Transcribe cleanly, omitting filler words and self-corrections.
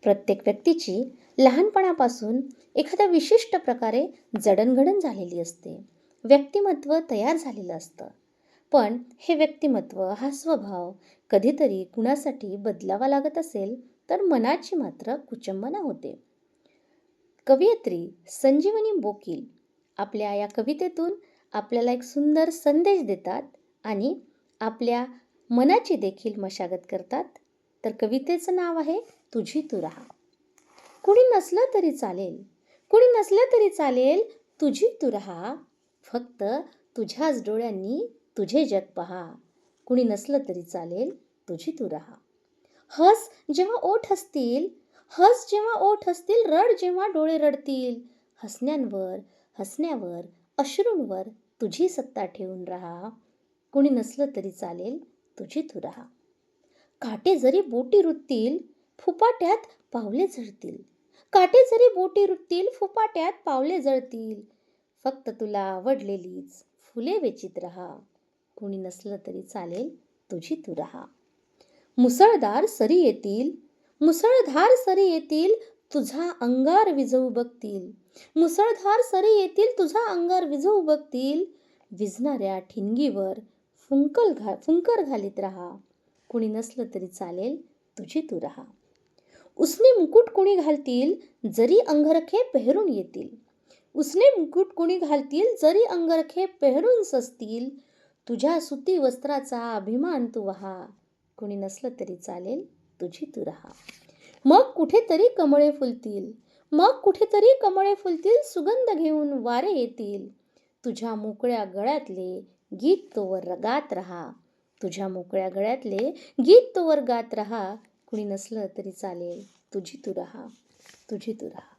प्रत्येक व्यक्तीची लहानपणापासून एखाद्या विशिष्ट प्रकारे जडणघडण झालेली असते. व्यक्तिमत्व तयार झालेलं असतं. पण हे व्यक्तिमत्व, हा स्वभाव कधीतरी कुणासाठी बदलावा लागत असेल तर मनाची मात्र कुचंबना होते. कवयित्री संजीवनी बोकील आपल्या या कवितेतून आपल्याला एक सुंदर संदेश देतात आणि आपल्या मनाची देखील मशागत करतात. तर कवितेचं नाव आहे तुझी तू राहा. कुणी नसलं तरी चालेल, कुणी नसलं तरी चालेल, तुझी तू राहा. फक्त तुझ्याच डोळ्यांनी तुझे जग पहा. कुणी नसलं तरी चालेल, तुझी तू राहा. हस जेव्हा ओठ हसतील, हस जेव्हा ओठ हसतील, रड जेव्हा डोळे रडतील. हसण्यावर अश्रूंवर तुझी सत्ता ठेवून राहा. कुणी नसलं तरी चालेल, तुझी तू राहा. काटे जरी बोटी रुततील, फुपाट्यात पावले जळतील. काटे जरी बोटी रुततील, फुपाट्यात पावले जळतील. फक्त तुला आवडलेलीच फुले वेचीत राहा. कुणी नसलं तरी चालेल, तुझी तू राहा. मुसळधार सरी येतील, मुसळधार सरी येतील, तुझा अंगार विझवू बघतील. मुसळधार सरी येतील, तुझा अंगार विझवू बघतील. विझणाऱ्या ठिणगीवर फुंकर घालीत राहा. कुणी नसलं तरी चालेल, तुझी तू राहा. उसने मुकुट कुणी घालतील, जरी अंगरखे पेहरून येतील. उसने मुकुट कुणी घालतील, जरी अंगरखे पेहरून सजतील. तुझ्या सुती वस्त्राचा अभिमान तू वहा. कुणी नसलं तरी चालेल, तुझी तू राहा. मग कुठेतरी कमळे फुलतील, मग कुठेतरी कमळे फुलतील, सुगंध घेऊन वारे येतील. तुझ्या मोकळ्या गळ्यातले गीत तोवर गात राहा. तुझ्या मोकळ्या गळ्यातले गीत तोवर गात राहा. कुणी नसलं तरी चालेल, तुझी तू राहा, तुझी तू राहा.